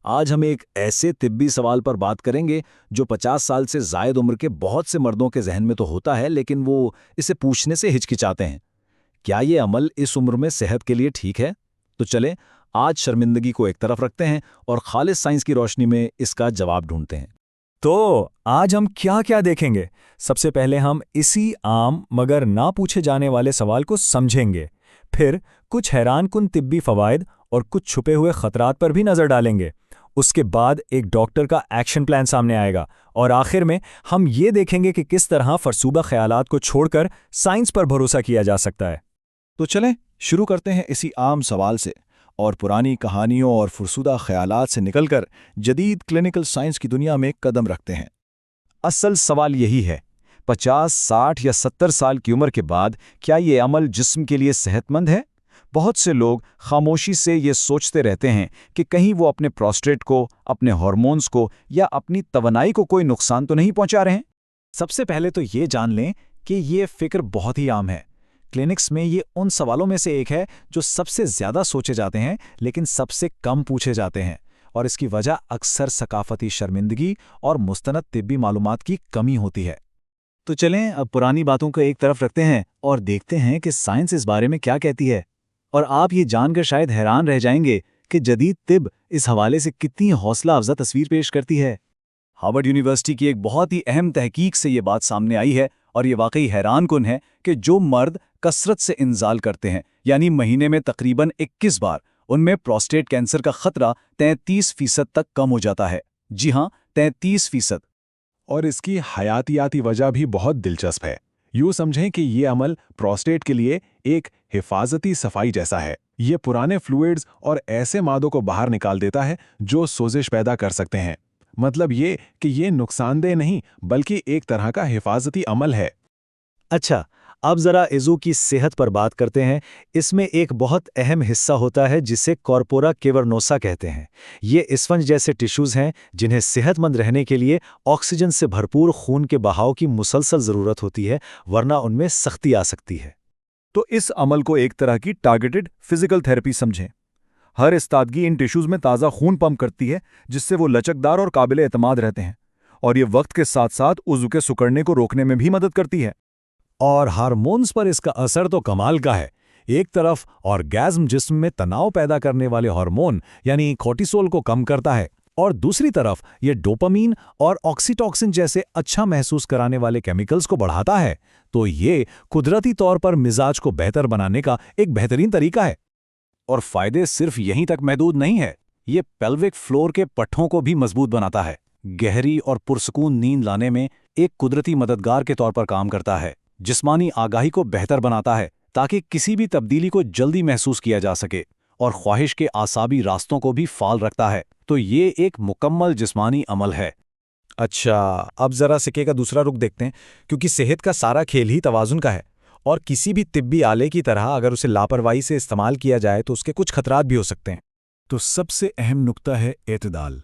آج ہم ایک ایسے طبی سوال پر بات کریں گے جو 50 سال سے زائد عمر کے بہت سے مردوں کے ذہن میں تو ہوتا ہے، لیکن وہ اسے پوچھنے سے ہچکچاتے ہیں۔ کیا یہ عمل اس عمر میں صحت کے لیے ٹھیک ہے؟ تو چلیں آج شرمندگی کو ایک طرف رکھتے ہیں اور خالص سائنس کی روشنی میں اس کا جواب ڈھونڈتے ہیں۔ تو آج ہم کیا کیا دیکھیں گے؟ سب سے پہلے ہم اسی عام مگر نہ پوچھے جانے والے سوال کو سمجھیں گے، پھر کچھ حیران کن طبی فوائد اور کچھ چھپے ہوئے خطرات پر بھی نظر ڈالیں گے۔ اس کے بعد ایک ڈاکٹر کا ایکشن پلان سامنے آئے گا، اور آخر میں ہم یہ دیکھیں گے کہ کس طرح فرسودہ خیالات کو چھوڑ کر سائنس پر بھروسہ کیا جا سکتا ہے۔ تو چلیں شروع کرتے ہیں اسی عام سوال سے، اور پرانی کہانیوں اور فرسودہ خیالات سے نکل کر جدید کلینکل سائنس کی دنیا میں قدم رکھتے ہیں۔ اصل سوال یہی ہے، 50، 60 یا 70 سال کی عمر کے بعد کیا یہ عمل جسم کے لیے صحت مند ہے؟ بہت سے لوگ خاموشی سے یہ سوچتے رہتے ہیں کہ کہیں وہ اپنے پروسٹیٹ کو، اپنے ہارمونز کو یا اپنی توانائی کو کوئی نقصان تو نہیں پہنچا رہے ہیں۔ سب سے پہلے تو یہ جان لیں کہ یہ فکر بہت ہی عام ہے۔ کلینکس میں یہ ان سوالوں میں سے ایک ہے جو سب سے زیادہ سوچے جاتے ہیں لیکن سب سے کم پوچھے جاتے ہیں، اور اس کی وجہ اکثر ثقافتی شرمندگی اور مستند طبی معلومات کی کمی ہوتی ہے۔ تو چلیں اب پرانی باتوں کو ایک طرف رکھتے ہیں اور دیکھتے ہیں کہ سائنس اس بارے میں کیا کہتی ہے۔ اور آپ یہ جان کر شاید حیران رہ جائیں گے کہ جدید طب اس حوالے سے کتنی حوصلہ افزا تصویر پیش کرتی ہے۔ ہارورڈ یونیورسٹی کی ایک بہت ہی اہم تحقیق سے یہ بات سامنے آئی ہے، اور یہ واقعی حیران کن ہے کہ جو مرد کثرت سے انزال کرتے ہیں، یعنی مہینے میں تقریباً 21 بار، ان میں پروسٹیٹ کینسر کا خطرہ 33% تک کم ہو جاتا ہے۔ جی ہاں، 33%۔ اور اس کی حیاتیاتی وجہ بھی بہت دلچسپ ہے۔ یوں سمجھیں کہ یہ عمل پروسٹیٹ کے لیے ایک حفاظتی صفائی جیسا ہے۔ یہ پرانے فلوئڈز اور ایسے مادوں کو باہر نکال دیتا ہے جو سوزش پیدا کر سکتے ہیں۔ مطلب یہ کہ یہ نقصان دہ نہیں بلکہ ایک طرح کا حفاظتی عمل ہے۔ اچھا، اب ذرا عضو کی صحت پر بات کرتے ہیں۔ اس میں ایک بہت اہم حصہ ہوتا ہے جسے کارپورا کیورنوسا کہتے ہیں۔ یہ اسفنج جیسے ٹیشوز ہیں جنہیں صحت مند رہنے کے لیے آکسیجن سے بھرپور خون کے بہاؤ کی مسلسل ضرورت ہوتی ہے، ورنہ ان میں سختی آ سکتی ہے۔ تو اس عمل کو ایک طرح کی ٹارگیٹڈ فزیکل تھراپی سمجھیں۔ ہر استادگی ان ٹیشوز میں تازہ خون پمپ کرتی ہے جس سے وہ لچکدار اور قابل اعتماد رہتے ہیں، اور یہ وقت کے ساتھ ساتھ عضو کے سکڑنے کو روکنے میں بھی مدد کرتی ہے۔ اور ہارمونز پر اس کا اثر تو کمال کا ہے۔ ایک طرف آرگازم جسم میں تناؤ پیدا کرنے والے ہارمون یعنی کورٹیسول کو کم کرتا ہے، اور دوسری طرف یہ ڈوپامین اور آکسیٹوکسن جیسے اچھا محسوس کرانے والے کیمیکلز کو بڑھاتا ہے۔ تو یہ قدرتی طور پر مزاج کو بہتر بنانے کا ایک بہترین طریقہ ہے۔ اور فائدے صرف یہیں تک محدود نہیں ہے، یہ پیلوک فلور کے پٹھوں کو بھی مضبوط بناتا ہے، گہری اور پرسکون نیند لانے میں ایک قدرتی مددگار کے طور پر کام کرتا ہے، جسمانی آگاہی کو بہتر بناتا ہے تاکہ کسی بھی تبدیلی کو جلدی محسوس کیا جا سکے، اور خواہش کے اعصابی راستوں کو بھی فعال رکھتا ہے۔ تو یہ ایک مکمل جسمانی عمل ہے۔ اچھا، اب ذرا سکے کا دوسرا رخ دیکھتے ہیں، کیونکہ صحت کا سارا کھیل ہی توازن کا ہے، اور کسی بھی طبی آلے کی طرح اگر اسے لاپرواہی سے استعمال کیا جائے تو اس کے کچھ خطرات بھی ہو سکتے ہیں۔ تو سب سے اہم نقطہ ہے اعتدال۔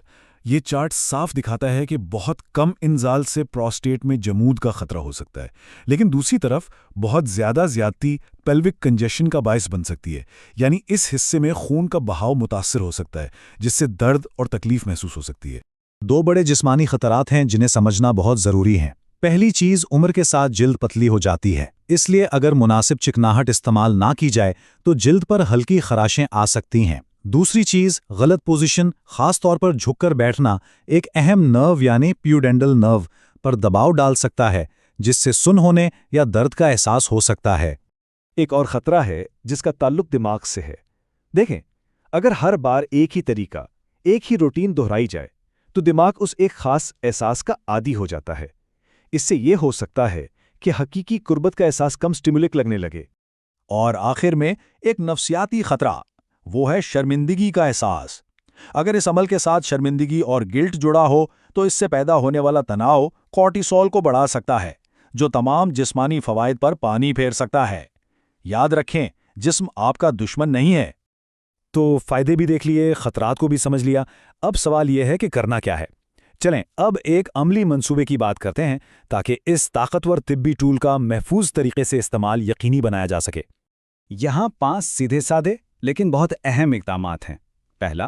یہ چارٹ صاف دکھاتا ہے کہ بہت کم انزال سے پروسٹیٹ میں جمود کا خطرہ ہو سکتا ہے، لیکن دوسری طرف بہت زیادہ زیادتی پیلوک کنجیشن کا باعث بن سکتی ہے، یعنی اس حصے میں خون کا بہاؤ متاثر ہو سکتا ہے جس سے درد اور تکلیف محسوس ہو سکتی ہے۔ دو بڑے جسمانی خطرات ہیں جنہیں سمجھنا بہت ضروری ہے۔ پہلی چیز، عمر کے ساتھ جلد پتلی ہو جاتی ہے، اس لیے اگر مناسب چکناہٹ استعمال نہ کی جائے تو جلد پر ہلکی خراشیں آ سکتی ہیں۔ دوسری چیز، غلط پوزیشن، خاص طور پر جھک کر بیٹھنا، ایک اہم نرو یعنی پیوڈینڈل نرو پر دباؤ ڈال سکتا ہے جس سے سن ہونے یا درد کا احساس ہو سکتا ہے۔ ایک اور خطرہ ہے جس کا تعلق دماغ سے ہے۔ دیکھیں، اگر ہر بار ایک ہی طریقہ، ایک ہی روٹین دہرائی جائے تو دماغ اس ایک خاص احساس کا عادی ہو جاتا ہے۔ اس سے یہ ہو سکتا ہے کہ حقیقی قربت کا احساس کم سٹیمولک لگنے لگے۔ اور آخر میں ایک نفسیاتی خطرہ، وہ ہے شرمندگی کا احساس۔ اگر اس عمل کے ساتھ شرمندگی اور گلٹ جڑا ہو تو اس سے پیدا ہونے والا تناؤ کورٹیسول کو بڑھا سکتا ہے، جو تمام جسمانی فوائد پر پانی پھیر سکتا ہے۔ یاد رکھیں، جسم آپ کا دشمن نہیں ہے۔ تو فائدے بھی دیکھ لیے، خطرات کو بھی سمجھ لیا، اب سوال یہ ہے کہ کرنا کیا ہے۔ چلیں اب ایک عملی منصوبے کی بات کرتے ہیں تاکہ اس طاقتور طبی ٹول کا محفوظ طریقے سے استعمال یقینی بنایا جا سکے۔ یہاں 5 سیدھے سادے لیکن بہت اہم اقدامات ہیں۔ پہلا،